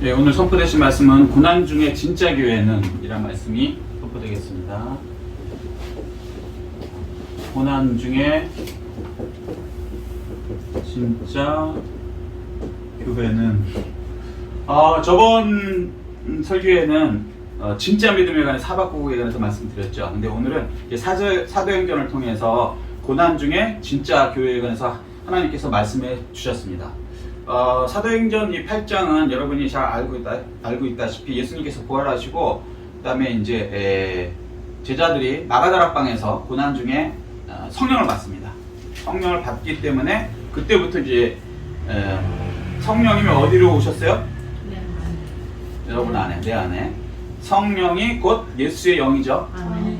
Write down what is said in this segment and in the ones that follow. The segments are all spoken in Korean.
네, 오늘 선포되신 말씀은 고난 중에 진짜 교회는 이란 말씀이 선포되겠습니다. 고난 중에 진짜 교회는 저번 설교에는 진짜 믿음에 관해 사박국에 관해서 말씀드렸죠. 근데 오늘은 사도행전을 통해서 고난 중에 진짜 교회에 관해서 하나님께서 말씀해 주셨습니다. 사도행전 이 8장은 여러분이 잘 알고 있다시피 예수님께서 부활하시고 그다음에 이제 제자들이 마가다락방에서 고난 중에 성령을 받습니다. 성령을 받기 때문에 그때부터 이제 성령님이 어디로 오셨어요? 여러분 안에, 내 안에 성령이 곧 예수의 영이죠.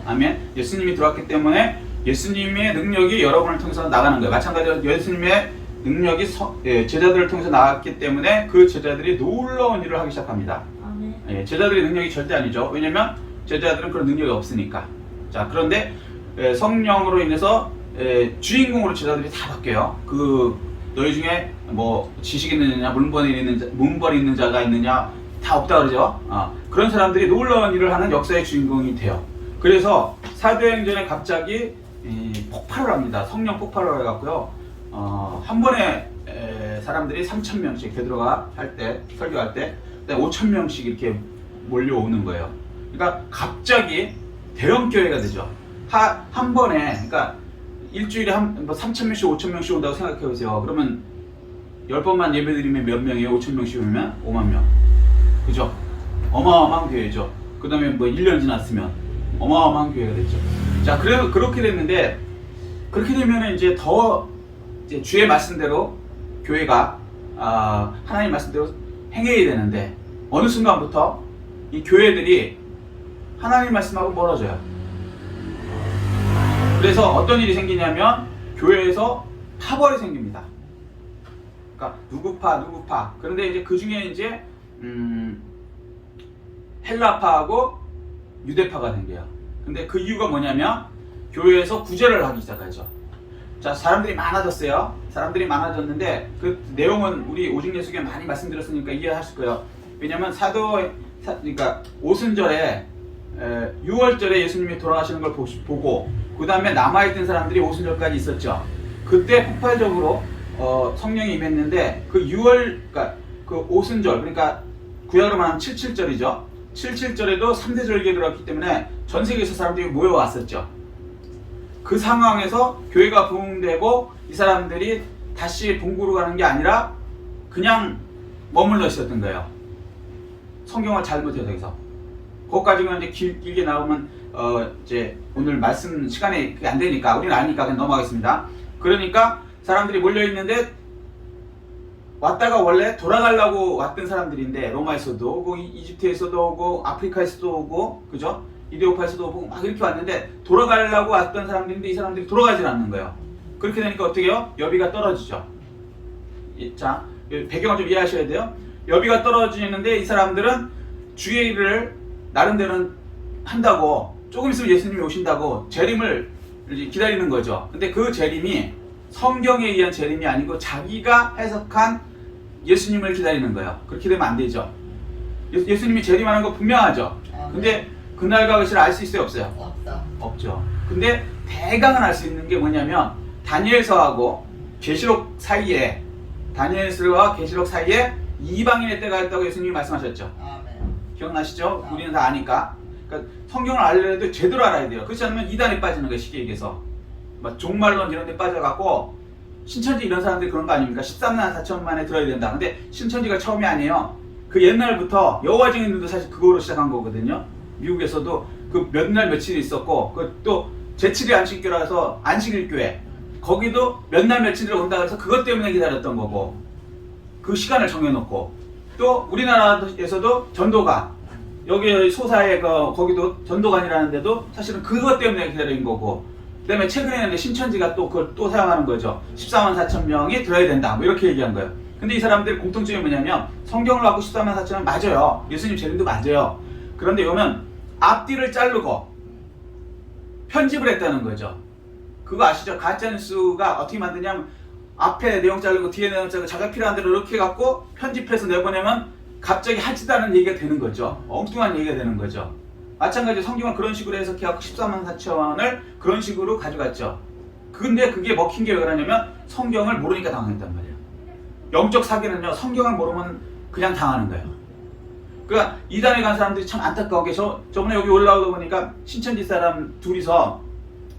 아멘. 예수님이 들어왔기 때문에 예수님의 능력이 여러분을 통해서 나가는 거예요. 마찬가지로 예수님의 능력이 제자들을 통해서 나왔기 때문에 그 제자들이 놀라운 일을 하기 시작합니다. 제자들의 능력이 절대 아니죠. 왜냐면 제자들은 그런 능력이 없으니까. 자, 그런데 성령으로 인해서 주인공으로 제자들이 다 바뀌어요. 너희 중에 뭐 지식 있느냐, 문벌이 있는 자가 있느냐, 다 없다 그러죠. 그런 사람들이 놀라운 일을 하는 역사의 주인공이 돼요. 그래서 사도행전에 갑자기 폭발을 합니다. 성령 폭발을 해갖고요. 한 번에 사람들이 3,000명씩 베드로가 설교할 때 5,000명씩 이렇게 몰려오는 거예요. 그러니까 갑자기 대형 교회가 되죠. 한 번에, 그러니까 일주일에 3,000명씩 5,000명씩 온다고 생각해 보세요. 그러면 10번만 예배드리면 몇 명이에요? 5,000명씩 오면 5만 명. 그죠? 어마어마한 교회죠. 그 다음에 뭐 1년 지났으면 어마어마한 교회가 됐죠. 자, 그래서 그렇게 됐는데, 그렇게 되면 이제 주의 말씀대로 교회가 하나님 말씀대로 행해야 되는데, 어느 순간부터 이 교회들이 하나님 말씀하고 멀어져요. 그래서 어떤 일이 생기냐면 교회에서 파벌이 생깁니다. 그러니까 누구파. 그런데 이제 그 중에 이제 헬라파하고 유대파가 생겨요. 근데 그 이유가 뭐냐면 교회에서 구제를 하기 시작하죠. 자, 사람들이 많아졌어요. 사람들이 많아졌는데 그 내용은 우리 오직 예수교에 많이 말씀드렸으니까 이해하실 거예요. 왜냐면 그러니까 오순절에 6월절에 예수님이 돌아가시는 걸 보고 그 다음에 남아있던 사람들이 오순절까지 있었죠. 그때 폭발적으로 성령이 임했는데 그러니까 그 오순절, 그러니까 구약으로 말하면 77절이죠. 77절에도 3대 절기에 들어왔기 때문에 전 세계에서 사람들이 모여왔었죠. 그 상황에서 교회가 부흥되고 이 사람들이 다시 본구로 가는 게 아니라 그냥 머물러 있었던 거예요. 성경을 잘못 해석해서. 그것까지는 이제 길게 나오면 이제 오늘 말씀 시간이 그게 안 되니까 우리는 아니까 그냥 넘어가겠습니다. 그러니까 사람들이 몰려 있는데 왔다가 원래 돌아가려고 왔던 사람들인데 로마에서도 오고 이집트에서도 오고 아프리카에서도 오고 그죠? 이디오파에서도 오고 막 이렇게 왔는데 돌아가려고 왔던 사람들인데 이 사람들이 돌아가질 않는 거예요. 그렇게 되니까 어떻게 해요? 여비가 떨어지죠. 자, 배경을 좀 이해하셔야 돼요. 여비가 떨어지는데 이 사람들은 주의 일을 나름대로 한다고 조금 있으면 예수님이 오신다고 재림을 기다리는 거죠. 근데 그 재림이 성경에 의한 재림이 아니고 자기가 해석한 예수님을 기다리는 거예요. 그렇게 되면 안 되죠. 예수님이 재림하는 거 분명하죠. 근데 그날과 그 시를 알 수 있어요? 없어요? 없죠. 근데 대강은 알 수 있는 게 뭐냐면 다니엘서와 계시록 사이에 이방인의 때가 있다고 예수님이 말씀하셨죠. 기억나시죠? 우리는 다 아니까. 그러니까 성경을 알려도 제대로 알아야 돼요. 그렇지 않으면 이단에 빠지는 거예요. 쉽게 얘기해서. 막 종말론 이런 데 빠져갖고 신천지 이런 사람들이 그런 거 아닙니까? 13만 4천만에 들어야 된다. 근데 신천지가 처음이 아니에요. 그 옛날부터 여호와 증인들도 사실 그거로 시작한 거거든요. 미국에서도 그 몇 날 며칠 있었고 또 제7일 안식교라서 안식일교회 거기도 몇 날 며칠을 온다 그래서 그것 때문에 기다렸던 거고 그 시간을 정해놓고 또 우리나라에서도 전도관 여기 소사에 거기도 전도관이라는 데도 사실은 그것 때문에 기다린 거고 그 다음에 최근에는 신천지가 또 그걸 또 사용하는 거죠. 14만 4천 명이 들어야 된다 뭐 이렇게 얘기한 거예요. 근데 이 사람들의 공통점이 뭐냐면 성경을 갖고 14만 4천은 맞아요. 예수님 재림도 맞아요. 그런데 이거는 앞뒤를 자르고 편집을 했다는 거죠. 그거 아시죠? 가짜뉴스가 어떻게 만드냐면 앞에 내용 자르고 뒤에 내용 자르고 자기가 필요한 대로 이렇게 해갖고 편집해서 내보내면 갑자기 하지도 않은 얘기가 되는 거죠. 엉뚱한 얘기가 되는 거죠. 마찬가지로 성경을 그런 식으로 해석해갖고 14만 4천을 그런 식으로 가져갔죠. 근데 그게 먹힌 게 왜 그러냐면 성경을 모르니까 당했단 말이에요. 영적 사기는요, 성경을 모르면 그냥 당하는 거예요. 그러니까 이단에 간 사람들이 참 안타까운 게 저번에 여기 올라오다 보니까 신천지 사람 둘이서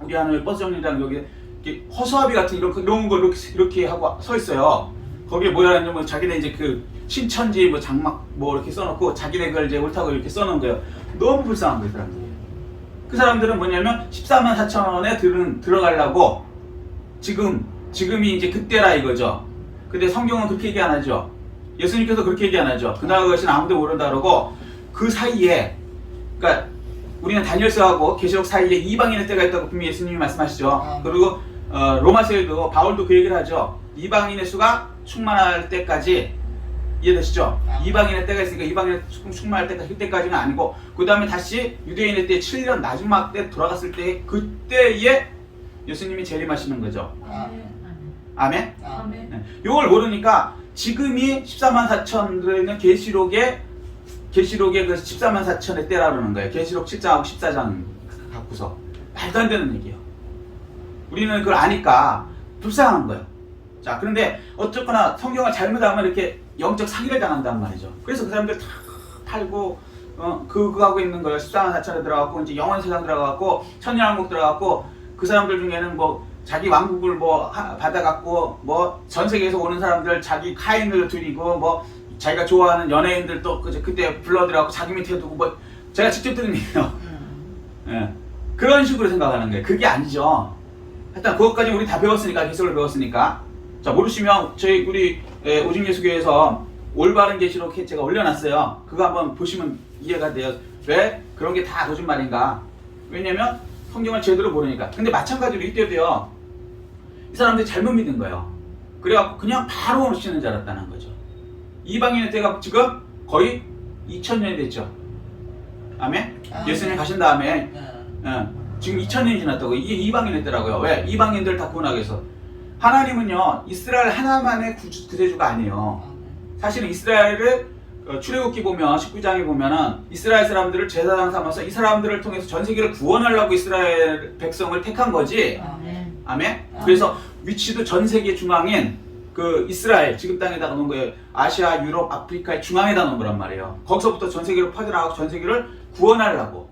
우리 하늘 버스 정류장 여기 허수아비 같은 이런 거 이렇게 하고 서 있어요. 거기에 뭐라 하냐면 자기네 이제 그 신천지 뭐 장막 뭐 이렇게 써놓고 자기네 걸 이제 옳다고 이렇게 써놓은 거예요. 너무 불쌍한 거예요, 사람들이. 그 사람들은 뭐냐면 14만 4천 원에 들어가려고 지금이 이제 그때라 이거죠. 근데 성경은 그렇게 얘기 안 하죠. 예수님께서 그렇게 얘기 안 하죠. 그날 것은 아무도 모른다 그러고 그 사이에, 그러니까 우리는 다니엘서하고 계시록 사이에 이방인의 때가 있다고 분명히 예수님이 말씀하시죠. 그리고 로마서에도 바울도 그 얘기를 하죠. 이방인의 수가 충만할 때까지, 이해되시죠? 이방인의 때가 있으니까 이방인의 충만할 때까지, 그때까지는 아니고 그 다음에 다시 유대인의 때 7년 마지막 때 돌아갔을 때 그때에 예수님이 재림하시는 거죠. 아멘? 아멘. 네. 이걸 모르니까 지금이 14만 4천 들어있는 계시록의 그 14만 4천의 때라 그러는 거예요. 계시록 7장하고 14장 갖고서 말도 안 되는 얘기예요. 우리는 그걸 아니까 불쌍한 거예요. 자, 그런데 어쨌거나 성경을 잘못 알면 이렇게 영적 사기를 당한단 말이죠. 그래서 그 사람들 다 팔고 그거 하고 있는 거예요. 14만 4천에 들어가고 이제 영원 세상 들어가고 천년왕국 들어가고 그 사람들 중에는 뭐 자기 왕국을 뭐 받아갖고 뭐 전 세계에서 오는 사람들 자기 카인을 드리고 뭐 자기가 좋아하는 연예인들 또 그때 불러들여갖고 자기 밑에 두고 뭐 제가 직접 들은 얘기예요. 예. 그런 식으로 생각하는 거예요. 그게 아니죠. 일단 그것까지 우리 다 배웠으니까, 계시록을 배웠으니까. 자, 모르시면 우리 오직예수교회에서 올바른 계시록 제가 올려놨어요. 그거 한번 보시면 이해가 돼요. 왜 그런 게 다 거짓말인가? 왜냐면 성경을 제대로 모르니까. 근데 마찬가지로 이때도요, 이 사람들이 잘못 믿은 거예요. 그래갖고 그냥 바로 오시는 줄 알았다는 거죠. 이방인의 때가 지금 거의 2000년이 됐죠. 아멘? 예수님 가신 다음에 지금 2000년이 지났다고. 이게 이방인의 때라고요. 왜? 이방인들 다 구원하기 위해서. 하나님은요, 이스라엘 하나만의 구세주가 아니에요. 사실은 이스라엘을 출애굽기 보면 19장에 보면은 이스라엘 사람들을 제사장 삼아서 이 사람들을 통해서 전 세계를 구원하려고 이스라엘 백성을 택한 거지. 아멘. 아멘? 그래서 위치도 전 세계 중앙인 그 이스라엘 지금 땅에다가 놓은 거예요. 아시아, 유럽, 아프리카의 중앙에다 놓은 거란 말이에요. 거기서부터 전 세계로 퍼져나가고 전 세계를 구원하려고.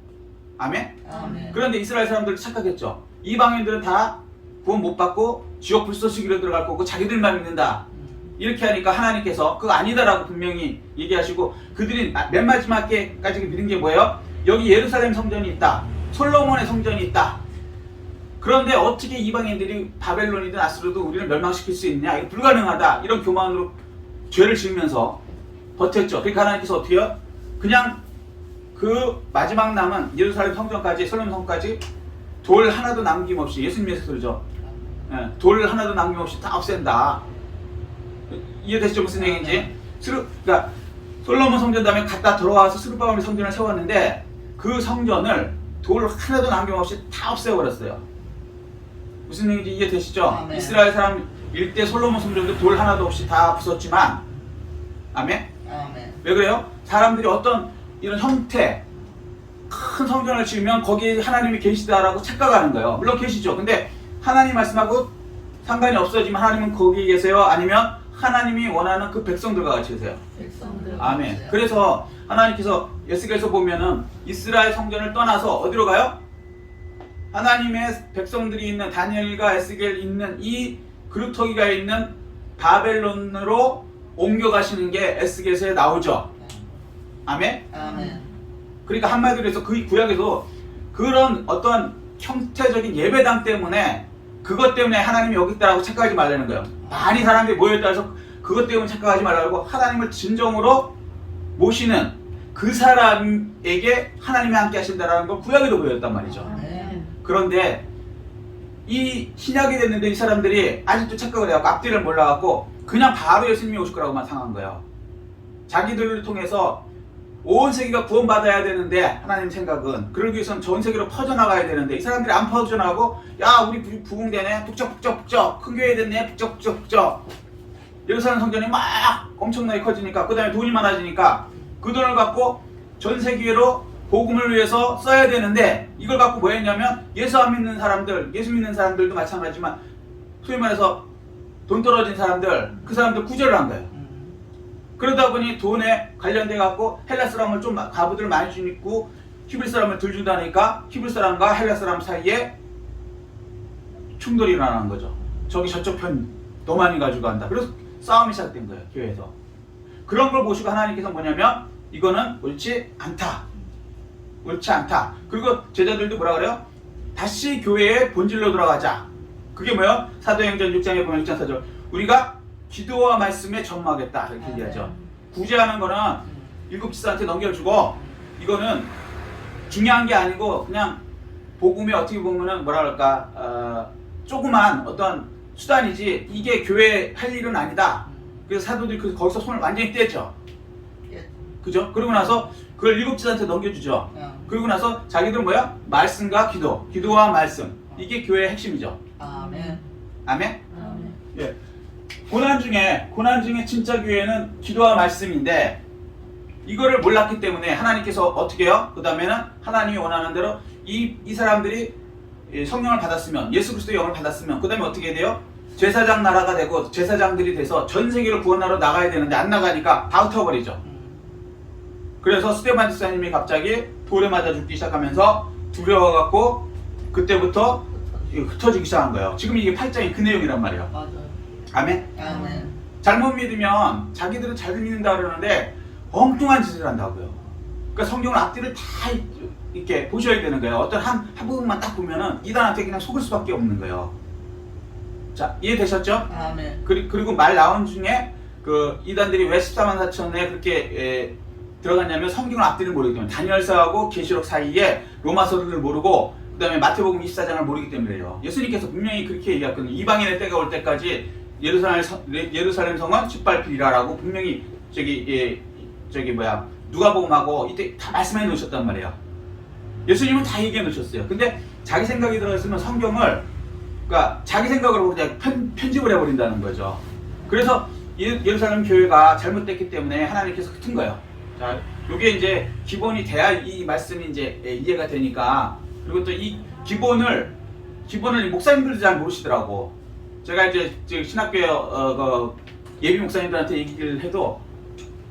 아멘? 아멘. 그런데 이스라엘 사람들 착각했죠. 이방인들은 다 구원 못 받고 지옥 불쏘시기로 들어갈 거고 자기들만 믿는다. 이렇게 하니까 하나님께서 그거 아니다라고 분명히 얘기하시고, 그들이 맨 마지막까지 믿은 게 뭐예요? 여기 예루살렘 성전이 있다. 솔로몬의 성전이 있다. 그런데 어떻게 이방인들이 바벨론이든 아수르도 우리를 멸망시킬 수 있냐? 이거 불가능하다. 이런 교만으로 죄를 지으면서 버텼죠. 그러니까 하나님께서 어떻게 해요? 그냥 그 마지막 남은 예루살렘 성전까지, 솔로몬 성까지 돌 하나도 남김없이, 예수님께서 그러죠. 돌 하나도 남김없이 다 없앤다. 이해되시죠? 무슨 얘기인지? 그러니까 솔로몬 성전 다음에 갔다 들어와서 스룹바벨 성전을 세웠는데 그 성전을 돌 하나도 남김없이 다 없애버렸어요. 무슨 얘기인지 이해되시죠? 아멘. 이스라엘 사람 일대 솔로몬 성전도 돌 하나도 없이 다 부쉈지만, 아멘? 아멘. 왜 그래요? 사람들이 어떤 이런 형태, 큰 성전을 지으면 거기에 하나님이 계시다라고 착각하는 거예요. 물론 계시죠. 근데 하나님 말씀하고 상관이 없어지면 하나님은 거기 계세요? 아니면 하나님이 원하는 그 백성들과 같이 계세요? 백성들. 아멘. 그래서 하나님께서 에스겔서 보면은 이스라엘 성전을 떠나서 어디로 가요? 하나님의 백성들이 있는, 다니엘과 에스겔 있는 이 그루터기가 있는 바벨론으로 옮겨가시는 게 에스겔서에 나오죠. 아멘? 아멘. 그러니까 한마디로 해서 그 구약에도 그런 어떤 형태적인 예배당 때문에, 그것 때문에 하나님이 여기 있다라고 착각하지 말라는 거예요. 많이 사람들이 모여있다 해서 그것 때문에 착각하지 말라고, 하나님을 진정으로 모시는 그 사람에게 하나님이 함께 하신다라는 걸 구약에도 보였단 말이죠. 아멘. 그런데 이 신약이 됐는데 이 사람들이 아직도 착각을 해갖고 앞뒤를 몰라갖고 그냥 바로 예수님이 오실 거라고만 생각한 거예요. 자기들을 통해서 온 세계가 구원받아야 되는데, 하나님 생각은 그러기 위해서는 전 세계로 퍼져나가야 되는데 이 사람들이 안 퍼져나가고, 야 우리 부흥되네, 북적북적북적, 큰 교회 됐네, 북적북적북적, 예루살렘 성전이 막 엄청나게 커지니까, 그 다음에 돈이 많아지니까 그 돈을 갖고 전 세계로 복음을 위해서 써야 되는데, 이걸 갖고 뭐 했냐면 예수 안 믿는 사람들, 예수 믿는 사람들도 마찬가지지만 소위 말해서 돈 떨어진 사람들, 그 사람들 구제를 한 거예요. 그러다 보니 돈에 관련돼 갖고 헬라 사람을 좀 가부들 많이 주고 히브리 사람을 덜 준다니까 히브리 사람과 헬라 사람 사이에 충돌이 일어나는 거죠. 저기 저쪽 편 더 많이 가지고 간다. 그래서 싸움이 시작된 거예요, 교회에서. 그런 걸 보시고 하나님께서 뭐냐면 이거는 옳지 않다. 옳지 않다. 그리고 제자들도 뭐라 그래요? 다시 교회의 본질로 돌아가자. 그게 뭐예요? 사도행전 6장에 보면 6장 4절 우리가 기도와 말씀에 전무하겠다 이렇게 얘기하죠. 구제하는 거는 일곱 지사한테 넘겨주고, 이거는 중요한 게 아니고 그냥 복음에 어떻게 보면은 뭐라 그럴까, 조그만 어떤 수단이지 이게 교회 할 일은 아니다. 그래서 사도들이 거기서 손을 완전히 떼죠. 그죠? 그러고 나서 그걸 일곱 지사한테 넘겨주죠. 그러고 나서 자기들은 뭐야? 말씀과 기도, 기도와 말씀, 이게 교회의 핵심이죠. 아멘. 아멘? 예. 고난 중에 진짜 교회는 기도와 말씀인데, 이거를 몰랐기 때문에 하나님께서 어떻게 해요? 그 다음에는 하나님이 원하는 대로 이 사람들이 성령을 받았으면, 예수 그리스도의 영을 받았으면 그 다음에 어떻게 돼요? 제사장 나라가 되고 제사장들이 돼서 전 세계를 구원하러 나가야 되는데 안 나가니까 다 흩어버리죠. 그래서 스데반 집사님이 갑자기 돌에 맞아 죽기 시작하면서 두려워갖고 그때부터 흩어지기 시작한 거예요. 지금 이게 8장이 그 내용이란 말이에요. 맞아요. 아멘? 아멘. 잘못 믿으면 자기들은 잘 믿는다 그러는데 엉뚱한 짓을 한다고요. 그러니까 성경을 앞뒤를 다 이렇게 보셔야 되는 거예요. 어떤 한 부분만 딱 보면은 이단한테 그냥 속을 수밖에 없는 거예요. 자, 이해되셨죠? 아멘. 그리고 말 나온 중에 그 이단들이 왜 14만 4천에 그렇게 들어갔냐면 성경을 앞뒤를 모르기 때문에, 다니엘서하고 계시록 사이에 로마서를 모르고 그 다음에 마태복음 24장을 모르기 때문에요. 예수님께서 분명히 그렇게 얘기했거든요. 이방인의 때가 올 때까지 예루살렘 성은 짓밟히리라라고 분명히 누가복음하고 이때 다 말씀해 놓으셨단 말이에요. 예수님은 다 얘기해 놓으셨어요. 근데 자기 생각이 들어있으면 성경을, 그러니까 자기 생각으로 그냥 편집을 해버린다는 거죠. 그래서 예루살렘 교회가 잘못됐기 때문에 하나님께서 흩은 거예요. 자, 요게 이제 기본이 돼야 이 말씀이 이제 이해가 되니까. 그리고 또 이 기본을 목사님들도 잘 모르시더라고. 제가 이제 신학교에 예비 목사님들한테 얘기를 해도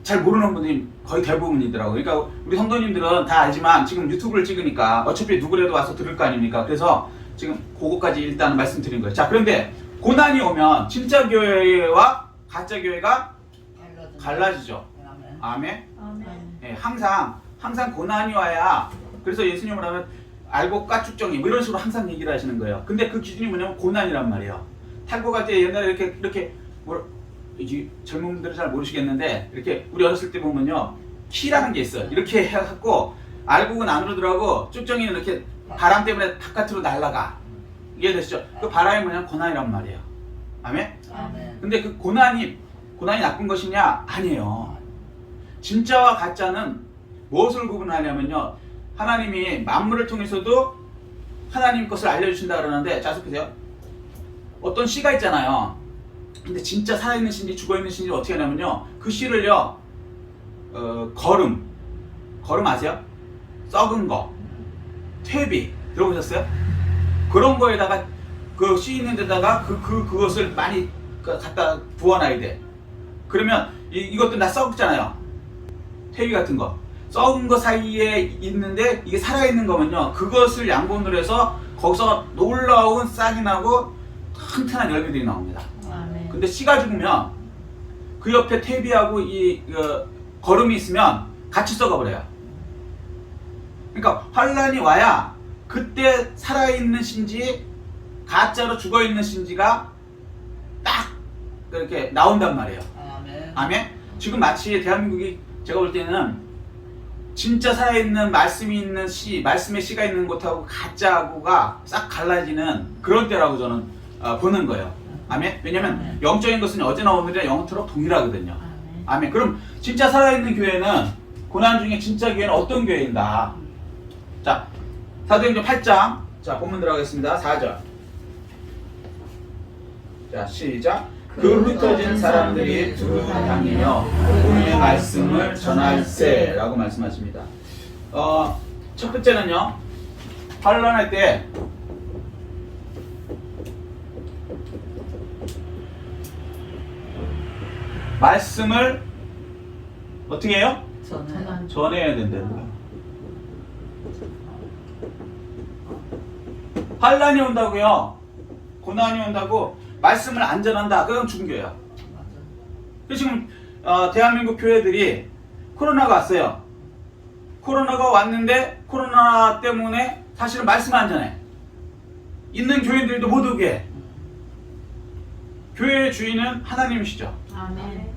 잘 모르는 분이 거의 대부분이더라고요. 그러니까 우리 성도님들은 다 알지만 지금 유튜브를 찍으니까 어차피 누구라도 와서 들을 거 아닙니까? 그래서 지금 그거까지 일단 말씀드린 거예요. 자, 그런데 고난이 오면 진짜 교회와 가짜 교회가 갈라지죠. 아멘. 네, 항상 고난이 와야, 그래서 예수님을 하면 알고 까축정이 뭐 이런 식으로 항상 얘기를 하시는 거예요. 근데 그 기준이 뭐냐면 고난이란 말이에요. 탈고 갈 때 옛날에 이렇게 이제 젊은 분들은 잘 모르시겠는데, 이렇게 우리 어렸을 때 보면요, 키라는 게 있어요. 이렇게 해갖고 알곡은 안으로 들어가고 쭉정이는 이렇게 바람 때문에 바깥으로 날아가. 이해되시죠? 그 바람이 뭐냐면 고난이란 말이에요. 아멘? 아멘. 근데 그 고난이 나쁜 것이냐? 아니에요. 진짜와 가짜는 무엇을 구분하냐면요, 하나님이 만물을 통해서도 하나님 것을 알려주신다 그러는데, 자, 보세요. 어떤 씨가 있잖아요. 근데 진짜 살아있는 씨인지 죽어있는 씨인지 어떻게 하냐면요, 그 씨를요, 거름 아세요? 썩은 거, 퇴비 들어보셨어요? 그런 거에다가 그 씨 있는 데다가 그것을 많이 갖다 부어놔야 돼. 그러면 이것도 다 썩잖아요. 퇴비 같은 거 썩은 거 사이에 있는데 이게 살아있는 거면요, 그것을 양분을 해서 거기서 놀라운 싹이 나고 튼튼한 열매들이 나옵니다. 아멘. 근데 씨가 죽으면 그 옆에 퇴비하고 거름이 있으면 같이 썩어버려요. 그러니까 환란이 와야 그때 살아있는 신지 가짜로 죽어있는 신지가 딱 이렇게 나온단 말이에요. 아멘. 아멘? 지금 마치 대한민국이 제가 볼 때는 진짜 살아있는 말씀이 있는 씨, 말씀의 씨가 있는 곳하고 가짜하고가 싹 갈라지는 그런 때라고 저는 보는 거예요. 아멘? 왜냐면 영적인 것은 어제나 오늘이나 영원토록 동일하거든요. 아멘. 그럼 진짜 살아있는 교회는, 고난 중에 진짜 교회는 어떤 교회인가? 자, 사도행전 8장, 자, 본문 들어가겠습니다. 4절. 자, 시작. 그 흩어진 사람들이 두루 다니며 그분의 말씀을 전할세 라고 말씀하십니다. 첫 번째는요, 환란할 때 말씀을 어떻게 해요? 전해야 된다는 거예요. 환란이 온다고요, 고난이 온다고 말씀을 안 전한다, 그건 중교예요. 그래서 지금 대한민국 교회들이 코로나가 왔어요. 코로나가 왔는데 코로나 때문에 사실은 말씀 안 전해. 있는 교인들도 못 오게 해. 교회의 주인은 하나님이시죠. 아멘.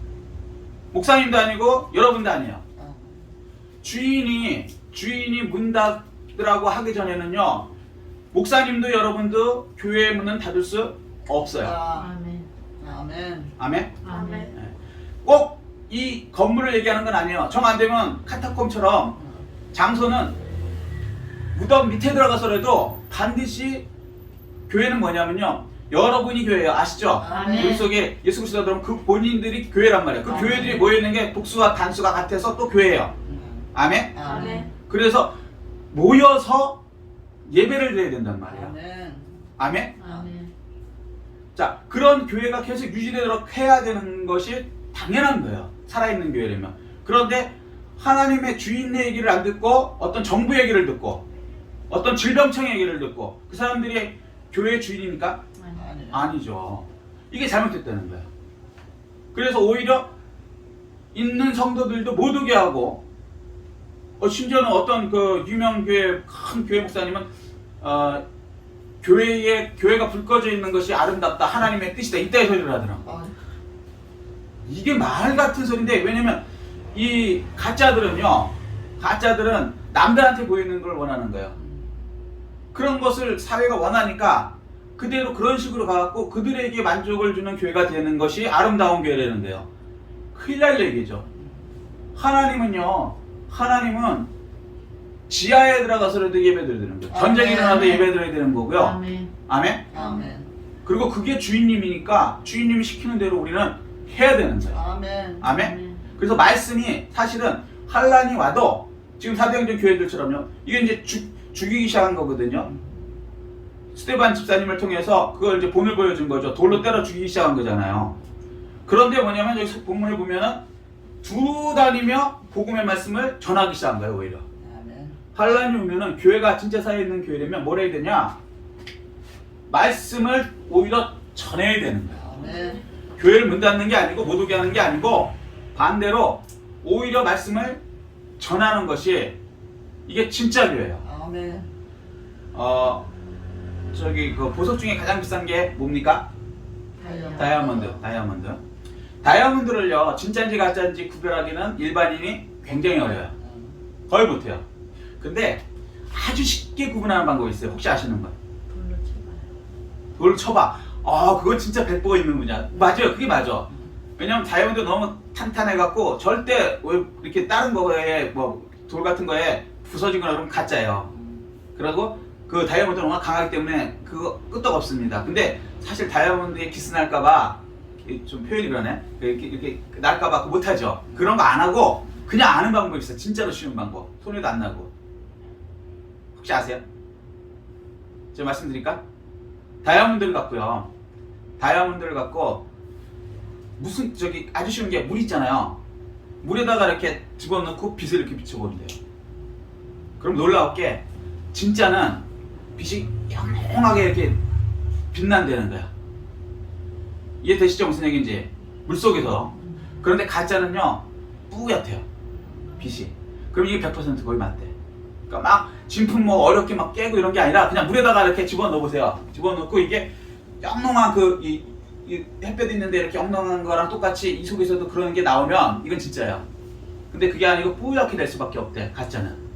목사님도 아니고 여러분도 아니에요. 주인이 문 닫으라고 하기 전에는요, 목사님도 여러분도 교회의 문은 닫을 수 없어요. 아멘. 아멘. 아멘? 아멘. 꼭 이 건물을 얘기하는 건 아니에요. 정 안 되면 카타콤처럼 장소는 무덤 밑에 들어가서라도 반드시 교회는 뭐냐면요, 여러분이 교회예요. 아시죠? 아멘. 우리 속에 예수 그리스도가 들어오면 그 본인들이 교회란 말이에요. 그 아멘. 교회들이 모여있는 게 복수와 단수가 같아서 또 교회예요. 아멘? 아멘. 그래서 모여서 예배를 드려야 된단 말이에요. 아멘. 아멘? 아멘. 자, 그런 교회가 계속 유지되도록 해야 되는 것이 당연한 거예요. 살아있는 교회라면. 그런데 하나님의 주인의 얘기를 안 듣고 어떤 정부 얘기를 듣고 어떤 질병청 얘기를 듣고 그 사람들이 교회의 주인입니까? 아멘. 아니죠. 이게 잘못됐다는 거예요. 그래서 오히려 있는 성도들도 못 오게 하고, 심지어는 어떤 그 유명 교회, 큰 교회 목사님은 교회가 불 꺼져 있는 것이 아름답다, 하나님의 뜻이다, 이따위 소리를 하더라고. 이게 말 같은 소리인데, 왜냐면 이 가짜들은 남들한테 보이는 걸 원하는 거예요. 그런 것을 사회가 원하니까 그대로 그런 식으로 가갖고 그들에게 만족을 주는 교회가 되는 것이 아름다운 교회라는 거예요. 큰일 날 얘기죠. 하나님은 지하에 들어가서라도 예배드려야 되는 거예요. 전쟁이 일어나도 예배드려야 되는 거고요. 아멘. 아멘? 아멘. 그리고 그게 주인님이니까 주인님이 시키는 대로 우리는 해야 되는 거예요. 아멘. 아멘? 그래서 말씀이 사실은 환란이 와도 지금 사도행전 교회들처럼요, 이게 이제 죽이기 시작한 거거든요. 스데반 집사님을 통해서 그걸 이제 본을 보여준 거죠. 돌로 때려 죽이기 시작한 거잖아요. 그런데 뭐냐면 여기 본문을 보면은 두루 다니며 복음의 말씀을 전하기 시작한 거예요. 오히려 아멘. 환란이 오면은 교회가 진짜 살아있는 교회라면 뭘 해야 되냐, 말씀을 오히려 전해야 되는 거예요. 아멘. 교회를 문 닫는 게 아니고 못 오게 하는 게 아니고 반대로 오히려 말씀을 전하는 것이 이게 진짜 교회예요. 아멘. 그 보석 중에 가장 비싼 게 뭡니까? 다이아몬드. 다이아몬드를요, 진짜인지 가짜인지 구별하기는 일반인이 굉장히 어려워요. 거의 못해요. 근데 아주 쉽게 구분하는 방법이 있어요. 혹시 아시는 분? 돌로 쳐봐요. 그걸 쳐봐. 그거 진짜 배포가 있는 분이야. 맞아요. 그게 맞아. 왜냐면 다이아몬드 너무 탄탄해갖고 절대 왜 이렇게 다른 거에 뭐 돌 같은 거에 부서지거나 그러면 가짜예요. 그리고 그 다이아몬드는 워낙 강하기 때문에 그거 끄떡없습니다. 근데 사실 다이아몬드에 기스 날까봐, 좀 표현이 그러네, 이렇게 날까봐 그거 못하죠. 그런 거 안 하고 그냥 아는 방법이 있어요. 진짜로 쉬운 방법. 손에도 안 나고. 혹시 아세요? 제가 말씀드릴까? 다이아몬드를 갖고 무슨 아주 쉬운 게 물 있잖아요. 물에다가 이렇게 집어넣고 빛을 이렇게 비춰보는데요. 그럼 놀라울 게 진짜는 빛이 영롱하게 이렇게 빛난다는 거야. 이해되시죠? 무슨 얘기인지. 물속에서. 그런데 가짜는요, 뿌옇대요, 빛이. 그럼 이게 100% 거의 맞대. 그러니까 막 진품 뭐 어렵게 막 깨고 이런 게 아니라 그냥 물에다가 이렇게 집어넣어 보세요. 집어넣고 이게 영롱한 이 햇볕 있는데 이렇게 영롱한 거랑 똑같이 이 속에서도 그런 게 나오면 이건 진짜예요. 근데 그게 아니고 뿌옇게 될 수밖에 없대, 가짜는.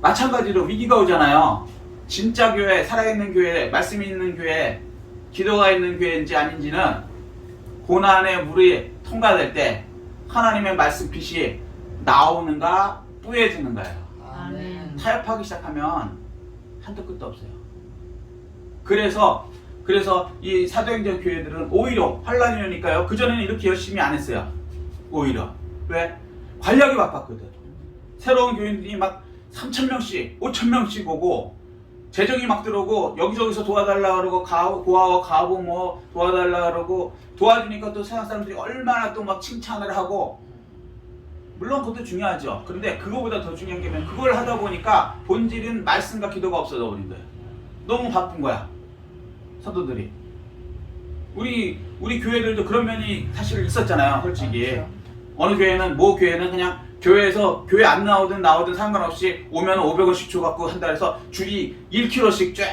마찬가지로 위기가 오잖아요. 진짜 교회, 살아있는 교회, 말씀이 있는 교회, 기도가 있는 교회인지 아닌지는 고난의 물이 통과될 때 하나님의 말씀 빛이 나오는가 뿌얘지는가예요. 아멘. 타협하기 시작하면 한도 끝도 없어요. 그래서 그래서 이 사도행전 교회들은 오히려 환란이 오니까요. 그전에는 이렇게 열심히 안 했어요. 오히려. 왜? 관리하기 바빴거든. 새로운 교인들이 막 3,000명씩, 5,000명씩 오고 재정이 막 들어오고 여기저기서 도와달라 그러고 고아와 가부 뭐 도와달라 그러고 도와주니까 또 세상 사람들이 얼마나 또 막 칭찬을 하고 물론 그것도 중요하죠. 그런데 그거보다 더 중요한 게 뭐냐면 그걸 하다 보니까 본질은 말씀과 기도가 없어져 버린 거예요. 너무 바쁜 거야. 사도들이. 우리 교회들도 그런 면이 사실 있었잖아요. 솔직히. 어느 교회는 교회는 그냥 교회에서 교회 안 나오든 상관없이 오면 500원씩 줘갖고 한 달에서 줄이 1km씩 쫙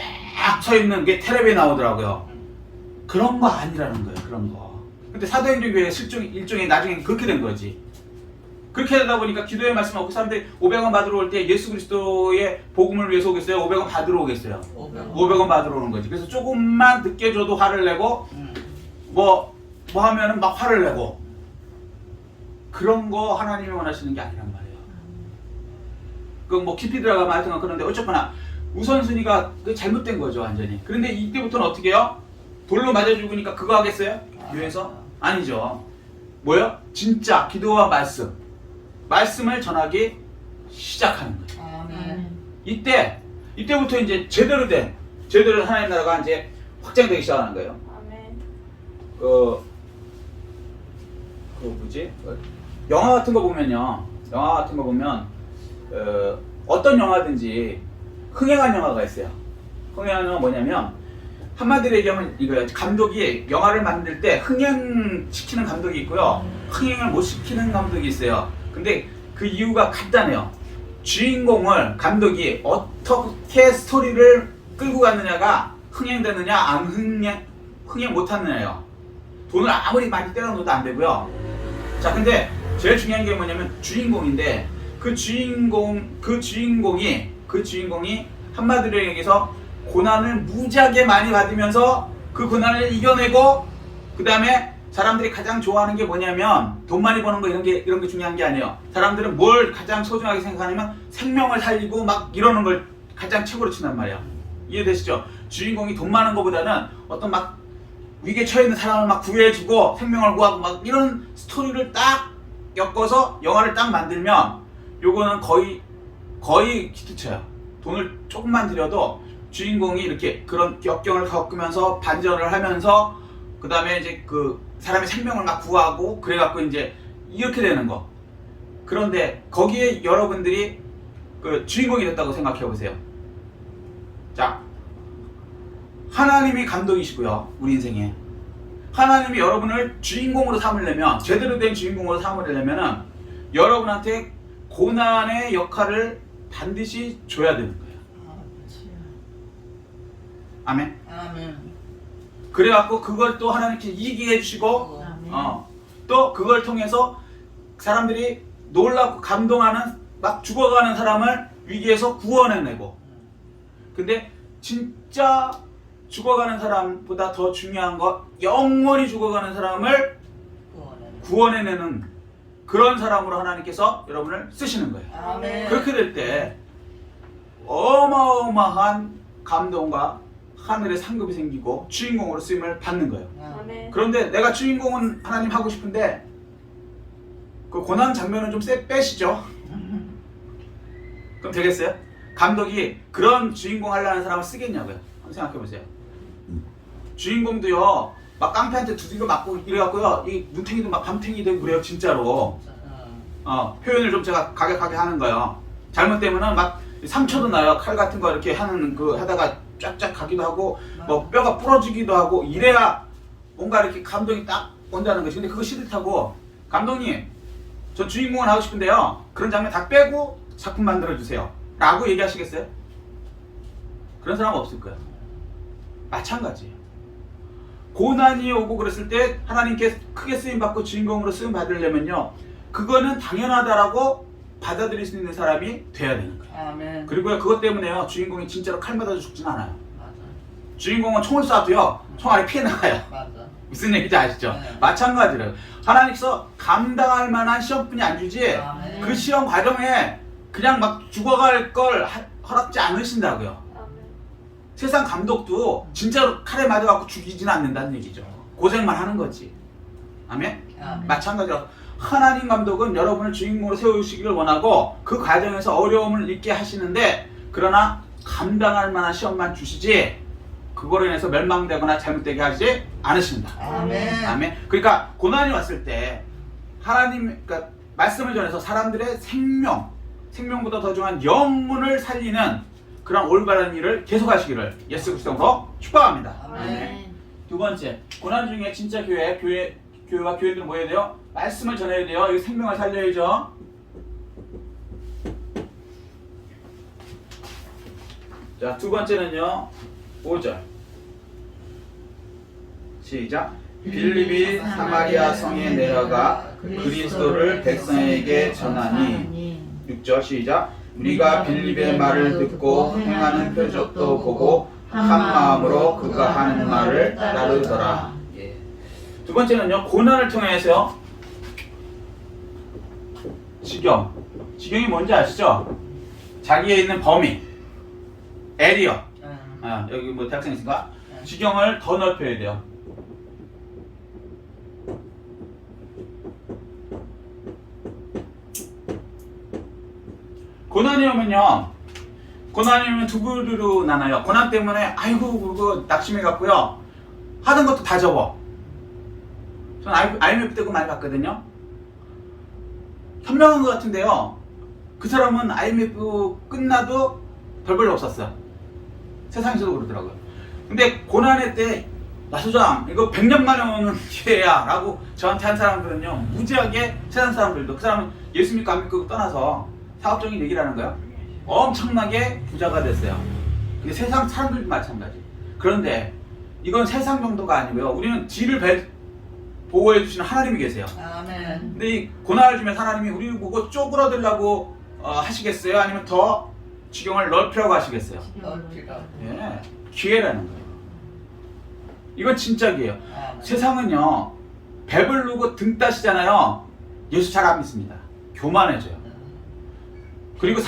서 있는 게 텔레비에 나오더라고요. 그런 거 아니라는 거예요. 그런 거. 근데 사도행전 교회 일종의 나중에 그렇게 된 거지. 그렇게 하다 보니까 기도의 말씀 없고 사람들이 500원 받으러 올 때 예수 그리스도의 복음을 위해서 오겠어요? 500원 받으러 오겠어요? 500원 받으러 오는 거지. 그래서 조금만 늦게 줘도 화를 내고 뭐 하면은 막 화를 내고 그런 거 하나님이 원하시는 게 아니란 말이에요. 그 뭐 깊이 들어가면 하여튼 그런데 어쨌거나 우선순위가 잘못된 거죠 완전히. 그런데 이때부터는 어떻게 해요? 돌로 맞아 죽으니까 그거 하겠어요? 교회에서? 아니죠. 뭐요? 진짜 기도와 말씀을 전하기 시작하는 거예요. 아멘. 이때부터 이제 제대로 하나님 나라가 이제 확장되기 시작하는 거예요. 아멘. 영화 같은 거 보면요. 어떤 영화든지 흥행한 영화가 있어요. 흥행한 영화가 뭐냐면 한마디로 얘기하면 이거예요. 감독이 영화를 만들 때 흥행시키는 감독이 있고요. 흥행을 못 시키는 감독이 있어요. 근데 그 이유가 간단해요. 주인공을 감독이 어떻게 스토리를 끌고 갔느냐가 흥행되느냐 안 흥행 못하느냐예요. 돈을 아무리 많이 때려넣어도 안 되고요. 자, 근데 제일 중요한 게 뭐냐면 주인공인데 그 주인공이 한마디로 얘기해서 고난을 무지하게 많이 받으면서 그 고난을 이겨내고 그 다음에 사람들이 가장 좋아하는 게 뭐냐면 돈 많이 버는 거 이런 게 중요한 게 아니에요. 사람들은 뭘 가장 소중하게 생각하냐면 생명을 살리고 막 이러는 걸 가장 최고로 친단 말이야. 이해되시죠? 주인공이 돈 많은 것보다는 어떤 막 위기에 처해 있는 사람을 막 구해주고 생명을 구하고 막 이런 스토리를 딱 엮어서 영화를 딱 만들면 요거는 거의 히트쳐요. 돈을 조금만 들여도 주인공이 이렇게 그런 역경을 겪으면서 반전을 하면서 그 다음에 이제 그 사람의 생명을 막 구하고 그래갖고 이제 이렇게 되는 거. 그런데 거기에 여러분들이 그 주인공이 됐다고 생각해 보세요. 자, 하나님이 감독이시고요. 우리 인생에. 하나님이 여러분을 주인공으로 삼으려면 제대로 된 주인공으로 삼으려면은 여러분한테 고난의 역할을 반드시 줘야 되는 거예요. 아멘. 그래갖고 그걸 또 하나님께 이기게 해주시고 또 그걸 통해서 사람들이 놀랍고 감동하는 막 죽어가는 사람을 위기에서 구원해내고. 근데 진짜 죽어가는 사람보다 더 중요한 거 영원히 죽어가는 사람을 구원해내는 그런 사람으로 하나님께서 여러분을 쓰시는 거예요. 아멘. 그렇게 될 때 어마어마한 감동과 하늘의 상급이 생기고 주인공으로 쓰임을 받는 거예요. 아멘. 그런데 내가 주인공은 하나님 하고 싶은데 그 고난 장면은 좀 빼시죠. 그럼 되겠어요? 감독이 그런 주인공 하려는 사람을 쓰겠냐고요. 한번 생각해 보세요. 주인공도요 막 깡패한테 두들겨 맞고 이래갖고요 이 눈탱이도 막 밤탱이 되고 그래요 진짜로. 표현을 좀 제가 가격하게 하는 거예요. 잘못되면은 막 상처도 나요. 칼 같은 거 이렇게 하는 그 하다가 쫙쫙 가기도 하고 뭐 뼈가 부러지기도 하고 이래야 뭔가 이렇게 감동이 딱 온다는 거지. 근데 그거 싫다고 감독님 저 주인공은 하고 싶은데요 그런 장면 다 빼고 작품 만들어 주세요 라고 얘기하시겠어요? 그런 사람 없을 거예요. 마찬가지예요. 고난이 오고 그랬을 때 하나님께 크게 쓰임받고 주인공으로 쓰임 받으려면요 그거는 당연하다라고 받아들일 수 있는 사람이 돼야 되는 거예요. 아멘. 그리고 그것 때문에요 주인공이 진짜로 칼 맞아서 죽진 않아요. 주인공은 총을 쏴도요 총알이 피해 나가요. 무슨 얘기인지 아시죠? 네. 마찬가지로 하나님께서 감당할 만한 시험뿐이 안 주지 아멘. 그 시험 과정에 그냥 막 죽어갈 걸 허락지 않으신다고요. 세상 감독도 진짜로 칼에 맞아갖고 죽이지는 않는다는 얘기죠. 고생만 하는 거지. 아멘? 마찬가지로 하나님 감독은 여러분을 주인공으로 세우시기를 원하고 그 과정에서 어려움을 있게 하시는데 그러나 감당할 만한 시험만 주시지 그거로 인해서 멸망되거나 잘못되게 하지 않으신다. 아멘. 아멘. 그러니까 고난이 왔을 때 하나님 그러니까 말씀을 전해서 사람들의 생명보다 더 중요한 영혼을 살리는 그런 올바른 일을 계속하시기를 예수 그리스도로 축복합니다. 아멘. 두 번째, 고난 중에 진짜 교회와 교회들은 뭐 해야 돼요? 말씀을 전해야 돼요. 이 생명을 살려야죠. 자, 두 번째는요. 5절. 시작. 빌립이 사마리아 성에 내려가 그리스도를 백성에게 전하니. 6절 시작. 우리가 빌립의 말을 듣고 행하는 표적도 보고 한 마음으로 그가 하는 말을 따르더라. 예. 두 번째는요. 고난을 통해서 지경이 뭔지 아시죠? 자기에 있는 범위, 에리어. 여기 뭐 대학생 있으니까 지경을 더 넓혀야 돼요. 고난이 오면 두 부류로 나눠요. 고난 때문에 아이고 그거 낙심해 갖고요. 하던 것도 다 접어. 전 IMF 때 그거 많이 봤거든요. 현명한 것 같은데요. 그 사람은 IMF 끝나도 별 볼 일 없었어요. 세상에서도 그러더라고요. 근데 고난의 때 나소장 이거 100년 만에 오는 기회야 라고 저한테 한 사람들은요. 무지하게 세상 사람들도 그 사람은 예수 믿고 안 믿고 떠나서 사업적인 얘기를 하는 거예요. 엄청나게 부자가 됐어요. 근데 세상 사람들도 마찬가지. 그런데 이건 세상 정도가 아니고요. 우리는 지를 보호해 주시는 하나님이 계세요. 아멘. 근데 이 고난을 주면서 하나님이 우리를 보고 쪼그라들라고 하시겠어요? 아니면 더 지경을 넓히라고 하시겠어요? 넓히라. 예, 기회라는 거예요. 이건 진짜 기회예요. 아멘. 세상은요 배부르고 등 따시잖아요. 예수 잘 안 믿습니다. 교만해져요. 그리고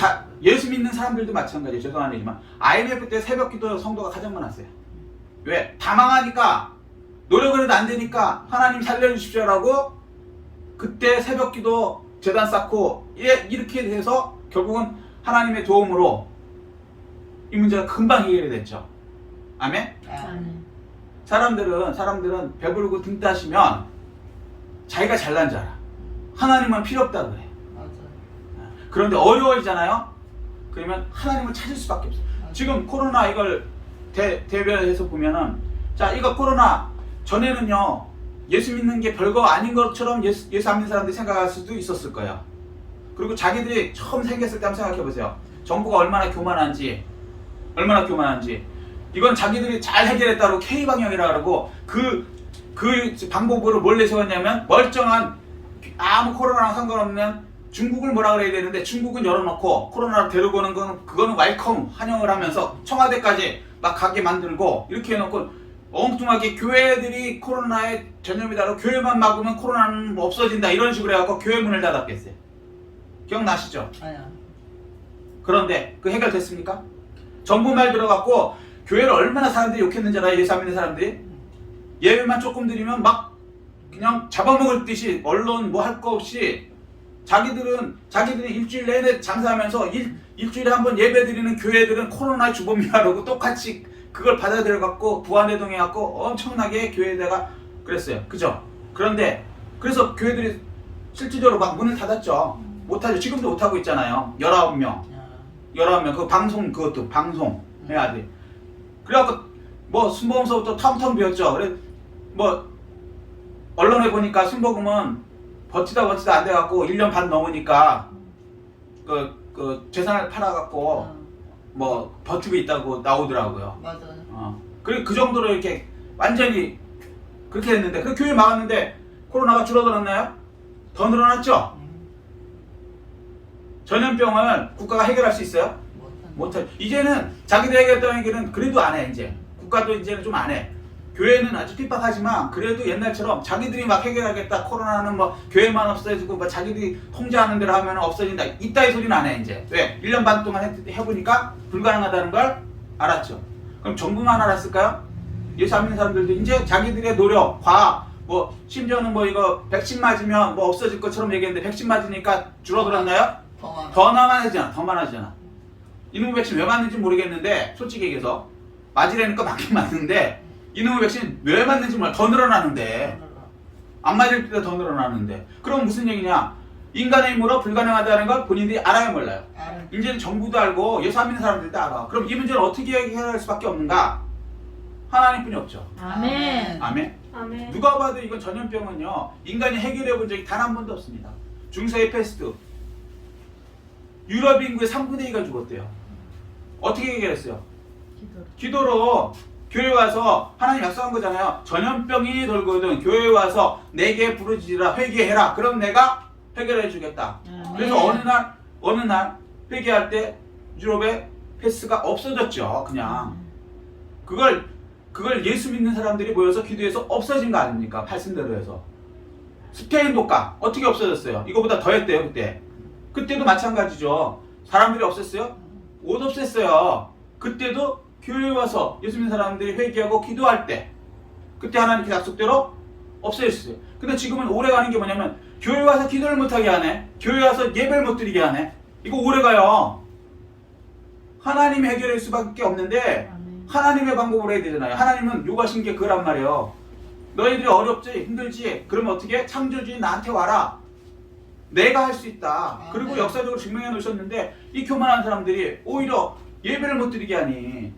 예수 믿는 사람들도 마찬가지예요. 죄송한 얘기지만 IMF 때 새벽기도 성도가 가장 많았어요. 왜? 다 망하니까 노력을 해도 안 되니까 하나님 살려주십시오라고 그때 새벽기도 재단 쌓고 이렇게 돼서 결국은 하나님의 도움으로 이 문제가 금방 해결이 됐죠. 아멘? 아멘. 사람들은 배부르고 등 따시면 자기가 잘난 줄 알아. 하나님은 필요 없다 그래. 맞아. 그런데 어려워지잖아요. 그러면 하나님을 찾을 수밖에 없어요. 지금 코로나 이걸 대변해서 보면은 자 이거 코로나 전에는요 예수 믿는 게 별거 아닌 것처럼 예수 안 믿는 사람들이 생각할 수도 있었을 거예요. 그리고 자기들이 처음 생겼을 때 한번 생각해 보세요. 정부가 얼마나 교만한지 이건 자기들이 잘 해결했다고 K방역이라 그러고 그 방법으로 뭘 내세웠냐면 멀쩡한 아무 코로나랑 상관없는 중국을 뭐라 그래야 되는데 중국은 열어놓고 코로나를 데리고 오는 건 그거는 웰컴 환영을 하면서 청와대까지 막 가게 만들고 이렇게 해놓고 엉뚱하게 교회들이 코로나에 전염이다라고 교회만 막으면 코로나는 뭐 없어진다 이런 식으로 해갖고 교회 문을 닫았겠어요. 기억나시죠? 아야. 그런데 그 해결됐습니까? 정부 말 들어갖고 교회를 얼마나 사람들이 욕했는지 알아요? 예수 안 믿는 사람들이 예배만 조금 드리면 막 그냥 잡아먹을 듯이 언론 뭐 할 거 없이 자기들이 일주일 내내 장사하면서 일주일에 한 번 예배 드리는 교회들은 코로나 주범이라고 똑같이 그걸 받아들여갖고 부안대동해갖고 엄청나게 교회에다가 그랬어요. 그죠? 그런데 그래서 교회들이 실질적으로 막 문을 닫았죠. 못하죠. 지금도 못하고 있잖아요. 19명 그 그것도 방송 해야 돼. 그래갖고 뭐 순복음서부터 텅텅 비었죠. 그래 뭐 언론에 보니까 순복음은 버티다 안 돼갖고 1년 반 넘으니까 그 재산을 팔아갖고 뭐 버티고 있다고 나오더라고요. 맞아요. 그리고 그 정도로 이렇게 완전히 그렇게 됐는데 그 교회 막았는데 코로나가 줄어들었나요? 더 늘어났죠? 전염병을 국가가 해결할 수 있어요? 못해. 이제는 자기들 해결했다는 얘기는 그래도 안 해. 이제 국가도 이제는 좀 안 해. 교회는 아주 핍박하지만 그래도 옛날처럼 자기들이 막 해결하겠다. 코로나는 뭐 교회만 없어지고 뭐 자기들이 통제하는 대로 하면 없어진다. 이따위 소리는 안 해. 이제 왜? 1년 반 동안 해보니까 불가능하다는 걸 알았죠. 그럼 정부만 알았을까요? 예수 안 믿는 사람들도 이제 자기들의 노력, 과학, 뭐 심지어는 뭐 이거 백신 맞으면 뭐 없어질 것처럼 얘기했는데 백신 맞으니까 줄어들었나요? 더 많아지잖아. 이놈의 백신 왜 맞는지 모르겠는데 솔직히 얘기해서 맞으려니까 맞긴 맞는데 이놈의 백신 왜 맞는지 몰라. 더 늘어나는데 안 맞을 때도 더 늘어나는데 그럼 무슨 얘기냐? 인간의 힘으로 불가능하다는 걸 본인들이 알아요 몰라요? 이제는 정부도 알고 예수 안 믿는 사람들도 알아. 그럼 이 문제를 어떻게 해결할 수밖에 없는가? 하나님뿐이 없죠. 아멘. 아멘. 아멘. 누가 봐도 이건 전염병은요 인간이 해결해 본 적이 단 한 번도 없습니다. 중세의 패스트 유럽 인구의 3분의 2가 죽었대요. 어떻게 해결했어요? 기도로 교회 와서 하나님 약속한 거잖아요. 전염병이 돌거든 교회 와서 내게 부르짖으라 회개해라. 그럼 내가 해결해 주겠다. 그래서 어느 날 회개할 때 유럽의 패스가 없어졌죠. 그냥 그걸 예수 믿는 사람들이 모여서 기도해서 없어진 거 아닙니까? 팔순대로 해서. 스페인 독감 어떻게 없어졌어요? 이거보다 더 했대요 그때. 그때도 마찬가지죠. 사람들이 없앴어요? 못 없앴어요. 그때도 교회에 와서 예수 믿는 사람들이 회개하고 기도할 때 그때 하나님께 약속대로 없애주셨어요. 근데 지금은 오래 가는 게 뭐냐면 교회 와서 기도를 못하게 하네. 교회 와서 예배를 못 드리게 하네. 이거 오래 가요. 하나님이 해결할 수밖에 없는데 하나님의 방법으로 해야 되잖아요. 하나님은 요구하신 게 그거란 말이에요. 너희들이 어렵지 힘들지 그러면 어떻게 창조주인 나한테 와라. 내가 할 수 있다. 그리고 역사적으로 증명해 놓으셨는데 이 교만한 사람들이 오히려 예배를 못 드리게 하니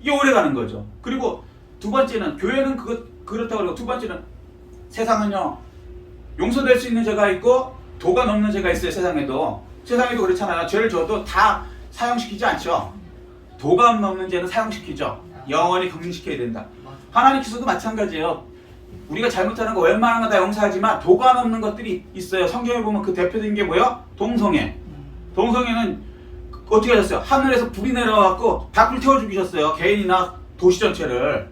이게 오래 가는 거죠. 그리고 두 번째는 교회는 그렇다고 그러고 두 번째는 세상은요 용서될 수 있는 죄가 있고 도가 넘는 죄가 있어요. 세상에도 그렇잖아요. 죄를 져도 다 사형시키지 않죠. 도가 넘는 죄는 사형시키죠. 영원히 금지시켜야 된다. 하나님께서도 마찬가지예요. 우리가 잘못하는 거 웬만한 거 다 용서하지만 도가 넘는 것들이 있어요. 성경에 보면 그 대표적인 게 뭐예요? 동성애. 동성애는 어떻게 하셨어요? 하늘에서 불이 내려와갖고 다 불태워 죽이셨어요. 개인이나 도시 전체를.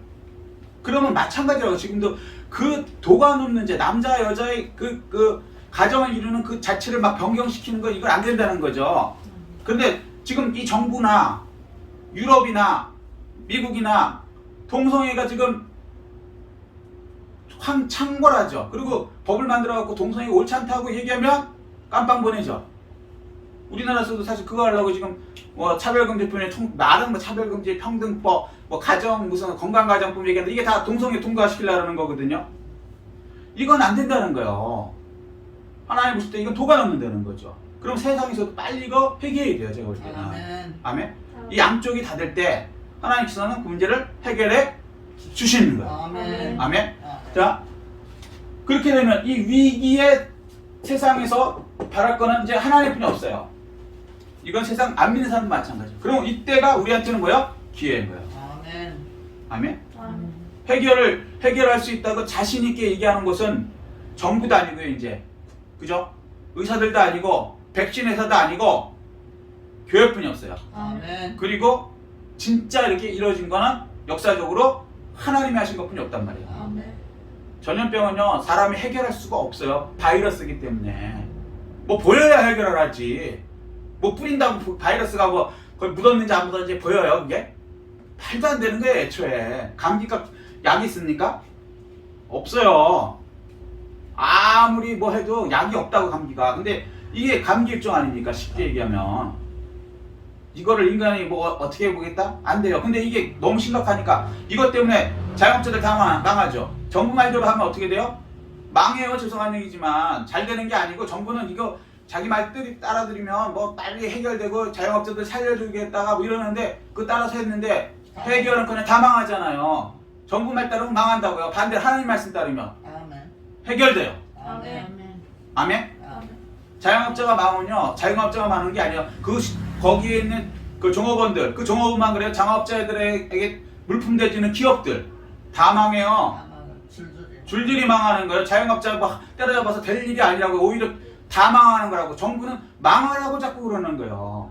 그러면 마찬가지라고 지금도 그 도가 넘는 죄, 남자 여자의 그 가정을 이루는 그 자체를 막 변경시키는 거 이건 안 된다는 거죠. 그런데 지금 이 정부나 유럽이나 미국이나 동성애가 지금 창궐하죠. 그리고 법을 만들어갖고 동성애가 옳지 않다고 얘기하면 깜빵 보내죠. 우리나라에서도 사실 그거 하려고 지금 뭐 차별금지법에 나름 뭐 차별금지 평등법, 뭐 가정 무슨 건강가정법 얘기하는데 이게 다 동성애 통과시키려는 거거든요. 이건 안 된다는 거예요. 하나님 보실 때 이건 도가 넘는다는 거죠. 그럼 세상에서도 빨리 이거 회개해야 돼요. 제가 볼 때는. 아멘. 이 양쪽이 다 될 때 하나님께서는 그 문제를 해결해 주시는 거예요. 아멘. 아멘. 자, 그렇게 되면 이 위기의 세상에서 바랄 거는 이제 하나님뿐이 없어요. 이건 세상 안 믿는 사람도 마찬가지예요. 그럼 이때가 우리한테는 뭐야? 기회인 거예요. 아멘. 아멘. 아멘. 해결할 수 있다고 자신 있게 얘기하는 것은 정부도 아니고요, 이제. 그죠? 의사들도 아니고 백신 회사도 아니고 교회뿐이 없어요. 아멘. 그리고 진짜 이렇게 이루어진 거는 역사적으로 하나님이 하신 것뿐이 없단 말이에요. 아멘. 전염병은요 사람이 해결할 수가 없어요. 바이러스이기 때문에. 뭐 보여야 해결을 하지. 뭐 뿌린다고 바이러스가 뭐 거기 묻었는지 안 묻었는지 보여요 그게? 말도 안 되는 거예요 애초에. 감기값 약이 있습니까? 없어요. 아무리 뭐 해도 약이 없다고 감기가. 근데 이게 감기 일종 아닙니까? 쉽게 얘기하면. 이거를 인간이 뭐 어떻게 해보겠다? 안 돼요. 근데 이게 너무 심각하니까 이것 때문에 자영업자들 다 망하죠. 정부 말대로 하면 어떻게 돼요? 망해요. 죄송한 얘기지만 잘 되는 게 아니고 정부는 이거 자기 말들이 따라들이면 뭐 빨리 해결되고 자영업자들 살려주겠다가 뭐 이러는데 그거 따라서 했는데 해결은 그냥 다 망하잖아요. 정부 말 따르면 망한다고요. 반대로 하나님 말씀 따르면 아멘. 해결돼요. 아멘. 아멘? 아멘. 자영업자가 망하면요 자영업자가 망하는 게 아니에요. 거기에 있는 그 종업원들, 그 종업원만 그래요. 장업자들에게 물품 대주는 기업들 다 망해요. 줄줄이 망하는 거예요. 자영업자 막 때려잡아서 될 일이 아니라고 오히려 다 망하는 거라고. 정부는 망하라고 자꾸 그러는 거예요.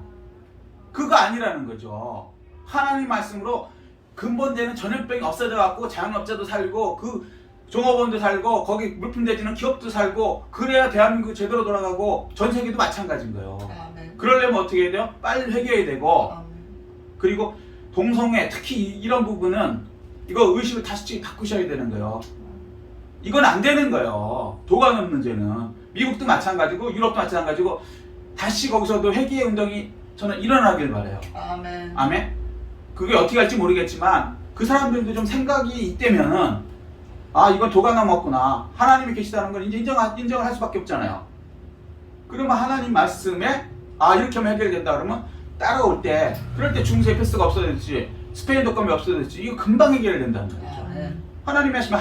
그거 아니라는 거죠. 하나님 말씀으로 근본되는 전염병이 없어져 갖고 자영업자도 살고 그 종업원도 살고 거기 물품 대주는 기업도 살고 그래야 대한민국이 제대로 돌아가고 전 세계도 마찬가지인 거예요. 아멘. 그러려면 어떻게 해야 돼요? 빨리 회개해야 되고 아멘. 그리고 동성애 특히 이런 부분은 이거 의식을 다시 바꾸셔야 되는 거예요. 이건 안 되는 거예요. 도가는 문제는 미국도 마찬가지고 유럽도 마찬가지고 다시 거기서도 회개 운동이 저는 일어나길 바라요. 아멘. 아멘. 그게 어떻게 할지 모르겠지만 그 사람들도 좀 생각이 있다면은 아 이건 도가 넘었구나. 하나님이 계시다는 걸 이제 인정을 할 수밖에 없잖아요. 그러면 하나님 말씀에 아 이렇게 하면 해결된다 그러면 따라올 때 그럴 때 중세 패스가 없어졌지 스페인 독감이 없어졌지 이거 금방 해결된다는 거죠. 아멘. 하나님이 하시면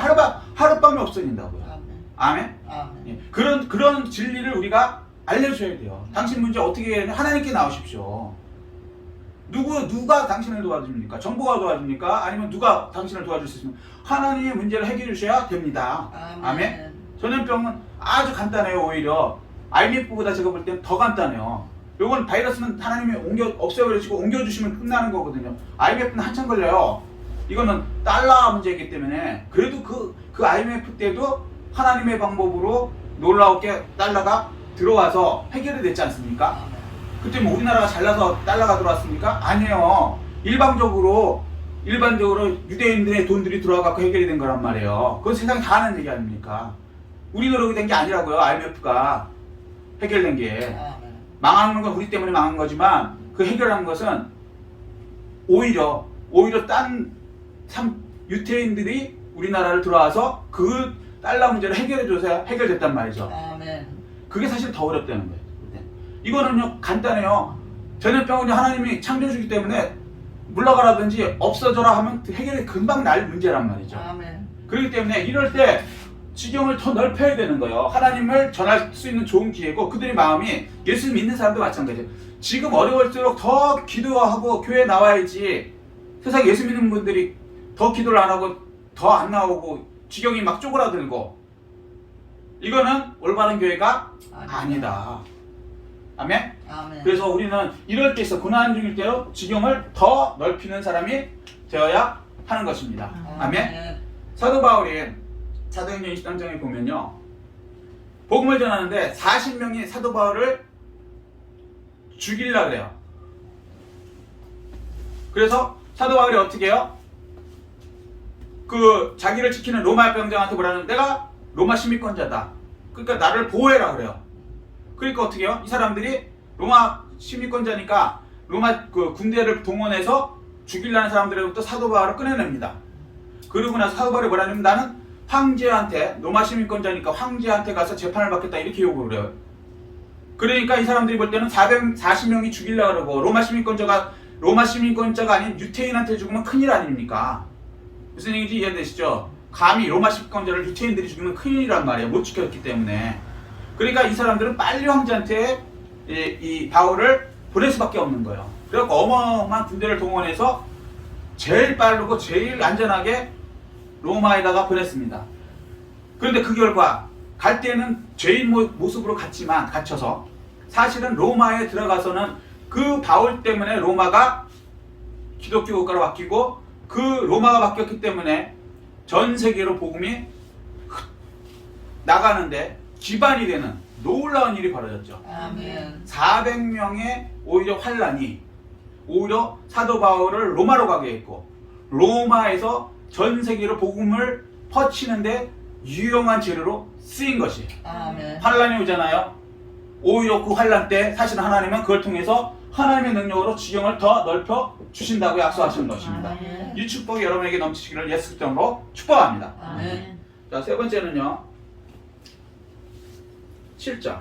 하룻밤에 없어진다고요. 아멘. 아멘. 아멘. 예. 그런 진리를 우리가 알려줘야 돼요. 당신 문제 어떻게 해야 하나님께 나오십시오. 누가 당신을 도와줍니까? 정부가 도와줍니까? 아니면 누가 당신을 도와줄 수 있습니까? 하나님의 문제를 해결해 주셔야 됩니다. 아멘. 전염병은 아주 간단해요. 오히려 IMF보다 제가 볼 때는 더 간단해요. 요건 바이러스는 하나님이 없애버리시고 옮겨주시면 끝나는 거거든요. IMF는 한참 걸려요. 이거는 달러 문제이기 때문에 그래도 그 IMF 때도 하나님의 방법으로 놀라웠게 달러가 들어와서 해결이 됐지 않습니까? 아멘. 그때 뭐 우리나라가 잘나서 달러가 들어왔습니까? 아니에요. 일방적으로 유대인들의 돈들이 들어와갖고 해결이 된 거란 말이에요. 그건 세상이 다 아는 얘기 아닙니까? 우리 노력이 된 게 아니라고요. IMF가 해결된 게. 아멘. 망하는 건 우리 때문에 망한 거지만 그 해결한 것은 오히려 유태인들이 우리나라를 들어와서 그 달러 문제를 해결해줘서 해결됐단 말이죠. 아멘. 그게 사실 더 어렵다는 거예요. 이거는요 간단해요. 전염병은 하나님이 창조주기 때문에 물러가라든지 없어져라 하면 해결이 금방 날 문제란 말이죠. 아멘. 그렇기 때문에 이럴 때 지경을 더 넓혀야 되는 거예요. 하나님을 전할 수 있는 좋은 기회고 그들의 마음이 예수 믿는 사람도 마찬가지예요. 지금 어려울수록 더 기도하고 교회에 나와야지. 세상에 예수 믿는 분들이 더 기도를 안 하고 더 안 나오고 지경이 막 쪼그라들고 이거는 올바른 교회가 아니다. 아멘? 아멘. 그래서 우리는 이럴 때 있어 고난 중일 때로 지경을 더 넓히는 사람이 되어야 하는 것입니다. 아멘? 사도 바울이 사도행전 23장에 보면요. 복음을 전하는데 40명이 사도 바울을 죽이려고 그래요. 그래서 사도 바울이 어떻게 해요? 그 자기를 지키는 로마 병장한테 뭐라는 내가 로마 시민권자다. 그러니까 나를 보호해라 그래요. 그러니까 어떻게 해요? 이 사람들이 로마 시민권자니까 로마 그 군대를 동원해서 죽이려는 사람들로부터 사도 바울을 꺼내냅니다. 그러고 나서 사도 바울이 뭐라냐면 나는 황제한테 로마 시민권자니까 황제한테 가서 재판을 받겠다 이렇게 요구를 해요. 그러니까 이 사람들이 볼 때는 440명이 죽이려고 그러고 로마 시민권자가 아닌 유태인한테 죽으면 큰일 아닙니까? 무슨 얘기인지 이해되시죠? 감히 로마 시민권자를 유태인들이 죽이면 큰일이란 말이에요. 못 지켰기 때문에. 그러니까 이 사람들은 빨리 황제한테 이 바울을 보낼 수밖에 없는 거예요. 그래서 어마어마한 군대를 동원해서 제일 빠르고 제일 안전하게 로마에다가 보냈습니다. 그런데 그 결과 갈 때는 죄인 모습으로 갇혀서 사실은 로마에 들어가서는 그 바울 때문에 로마가 기독교 국가로 바뀌고 그 로마가 바뀌었기 때문에 전 세계로 복음이 나가는데 기반이 되는 놀라운 일이 벌어졌죠. 아멘. 400명의 오히려 환란이 오히려 사도 바울을 로마로 가게 했고 로마에서 전 세계로 복음을 퍼치는데 유용한 재료로 쓰인 것이에요. 아멘. 환란이 오잖아요. 오히려 그 환란 때 사실 하나님은 그걸 통해서 하나님의 능력으로 지경을 더 넓혀 주신다고 약속하시는 것입니다. 아멘. 이 축복이 여러분에게 넘치기를 예수 그리스도로 축복합니다. 아멘. 자, 세 번째는요. 7절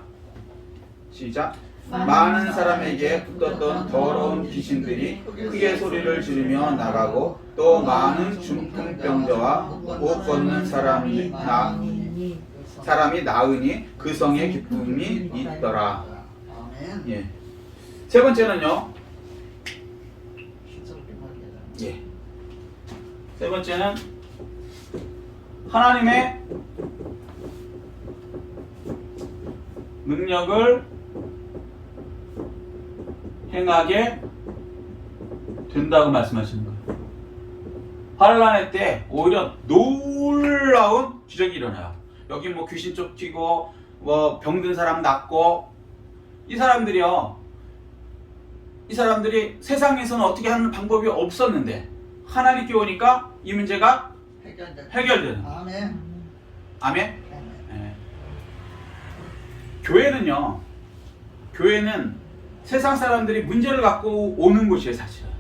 시작. 많은 사람에게 붙었던 더러운 귀신들이 크게 소리를 지르며 나가고 또 많은 중풍병자와 못 걷는 사람이 나으니 그 성에 기쁨이 있더라. 아멘. 예. 세 번째는요. 예. 세 번째는 하나님의 능력을 행하게 된다고 말씀하시는 거예요. 환란의 때 오히려 놀라운 기적이 일어나요. 여기 뭐 귀신 쫓기고 뭐 병든 사람 낫고 이 사람들이요 이 사람들이 세상에서는 어떻게 하는 방법이 없었는데 하나님께 오니까 이 문제가 해결되는. 아멘. 아멘. 네. 교회는 세상 사람들이 문제를 갖고 오는 곳이에요, 사실은.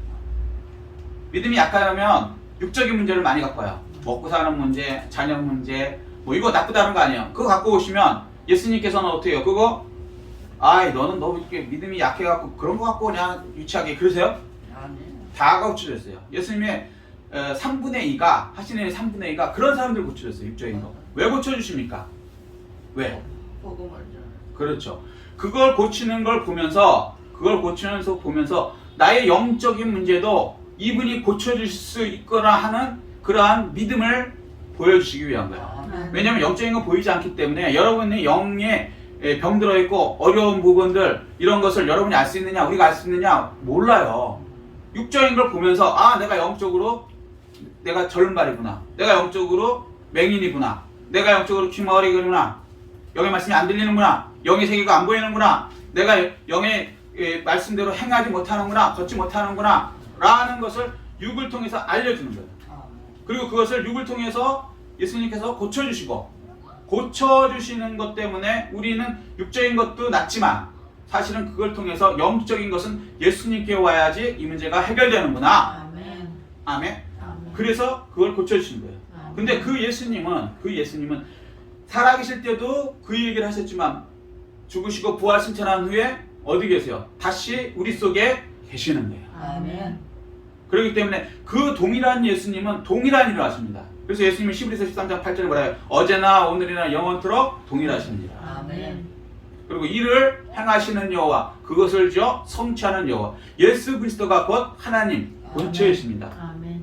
믿음이 약하면 육적인 문제를 많이 갖고 와요. 먹고 사는 문제, 자녀 문제, 뭐 이거 나쁘다는 거 아니에요. 그거 갖고 오시면 예수님께서는 어떻게 해요? 그거 너는 너무 이렇게 믿음이 약해갖고 그런 거 갖고 그냥 유치하게 그러세요? 아멘. 다 고쳐졌어요. 예수님의 3분의 2가 하시는 3분의 2가 그런 사람들 고쳐졌어요. 육적인 거. 왜 고쳐주십니까? 왜? 복음을 전해. 그렇죠. 그걸 고치는 걸 보면서 나의 영적인 문제도 이분이 고쳐줄 수 있거나 하는 그러한 믿음을 보여주시기 위한 거예요. 아멘. 왜냐하면 영적인 건 보이지 않기 때문에 여러분의 영에 병들어 있고 어려운 부분들 이런 것을 여러분이 알 수 있느냐 우리가 알 수 있느냐 몰라요. 육적인 걸 보면서 내가 영적으로 내가 절발이구나, 내가 영적으로 맹인이구나, 내가 영적으로 귀머거리구나, 영의 말씀이 안 들리는구나, 영의 세계가 안 보이는구나, 내가 영의 말씀대로 행하지 못하는구나, 걷지 못하는구나 라는 것을 육을 통해서 알려주는 거예요. 그리고 그것을 육을 통해서 예수님께서 고쳐주시는 것 때문에 우리는 육적인 것도 낫지만 사실은 그걸 통해서 영적인 것은 예수님께 와야지 이 문제가 해결되는구나. 아멘. 아멘. 그래서 그걸 고쳐주시는 거예요. 근데 그 예수님은 살아계실 때도 그 얘기를 하셨지만 죽으시고 부활 승천한 후에 어디 계세요? 다시 우리 속에 계시는 거예요. 아멘. 그렇기 때문에 그 동일한 예수님은 동일한 일을 하십니다. 그래서 예수님은 히브리서 13장 8절에 뭐라 해요? 어제나 오늘이나 영원토록 동일하십니다. 아멘. 그리고 이를 행하시는 여호와, 그것을 성취하는 여호와, 예수 그리스도가 곧 하나님 본체이십니다. 아멘.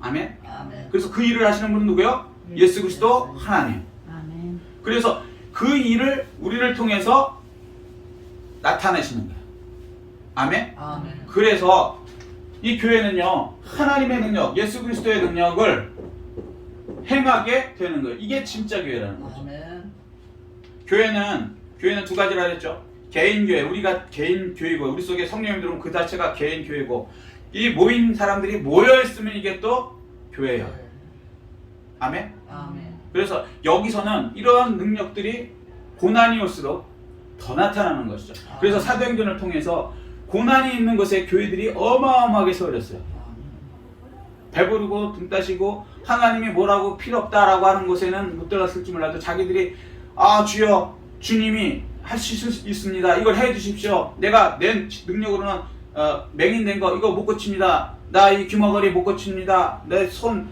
아멘. 아멘. 그래서 그 일을 하시는 분은 누구요? 예수 그리스도 하나님. 아멘. 그래서 그 일을 우리를 통해서 나타내시는 거예요. 아멘. 아멘. 그래서 이 교회는요, 하나님의 능력, 예수 그리스도의 능력을 행하게 되는 거예요. 이게 진짜 교회라는 거죠. 아멘. 교회는 두 가지라 했죠. 개인 교회, 우리가 개인 교회고, 우리 속에 성령님 들어오면 그 자체가 개인 교회고, 이 모인 사람들이 모여 있으면 이게 또 교회예요. 아멘. 아멘. 그래서 여기서는 이러한 능력들이 고난이 올수록 더 나타나는 것이죠. 그래서 사도행전을 통해서 고난이 있는 곳에 교회들이 어마어마하게 세워졌어요. 배부르고 등 따시고 하나님이 뭐라고 필요 없다라고 하는 곳에는 못 들어갔을지 몰라도 자기들이 주여 주님이 할 수 있습니다. 이걸 해 주십시오. 내가 내 능력으로는 맹인된 거 이거 못 고칩니다. 나 이 귀머거리 못 고칩니다. 내 손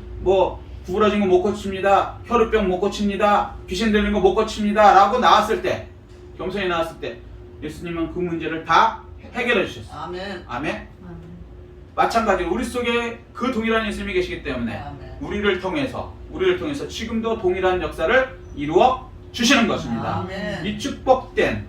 구부러진 거 못 고칩니다. 혈우병 못 고칩니다. 귀신 들린 거 못 고칩니다. 라고 나왔을 때, 겸손히 나왔을 때 예수님은 그 문제를 다 해결해 주셨어요. 아멘. 아멘. 마찬가지로 우리 속에 그 동일한 예수님이 계시기 때문에 아멘. 우리를 통해서 지금도 동일한 역사를 이루어 주시는 것입니다. 아멘. 이 축복된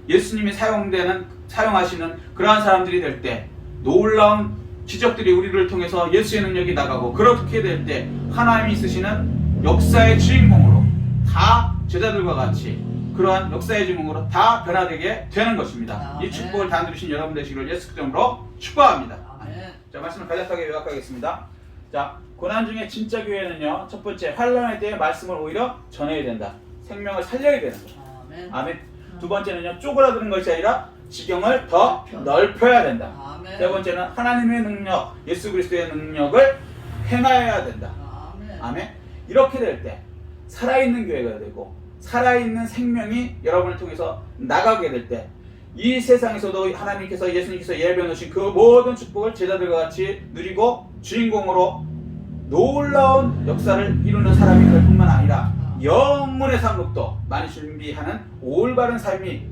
예수님이 사용하시는 그러한 사람들이 될 때 놀라운 기적들이 우리를 통해서 예수의 능력이 나가고, 그렇게 될 때 하나님이 쓰시는 역사의 주인공으로 다 제자들과 같이 그러한 역사의 주인공으로 다 변화되게 되는 것입니다. 이 축복을 다 누리신 여러분 되시기를 예수 그리스도로 축복합니다. 아멘. 자, 말씀을 간략하게 요약하겠습니다. 자, 고난 중에 진짜 교회는요, 첫 번째, 환난에 대해 말씀을 오히려 전해야 된다. 생명을 살려야 되는 거죠. 아멘. 아멘. 두 번째는요, 쪼그라드는 것이 아니라 지경을 더 넓혀야 된다. 아멘. 세 번째는 하나님의 능력, 예수 그리스도의 능력을 행하여야 된다. 아멘. 아멘. 이렇게 될 때 살아있는 교회가 되고 살아있는 생명이 여러분을 통해서 나가게 될 때 이 세상에서도 하나님께서, 예수님께서 예배해 놓으신 그 모든 축복을 제자들과 같이 누리고 주인공으로 놀라운 역사를 이루는 사람이 될 뿐만 아니라 영혼의 상급도 많이 준비하는 올바른 삶이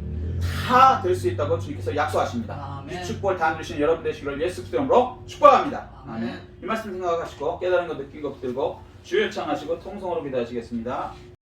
다 될 수 있다고 주님께서 약속하십니다. 아멘. 이 축복을 다 누리시는 여러분 되시기를 예수 그리스도 이름으로 축복합니다. 아멘. 이 말씀 생각하시고 깨달은 거 느낀 거 붙들고 주여 창하시고 통성으로 기도하시겠습니다.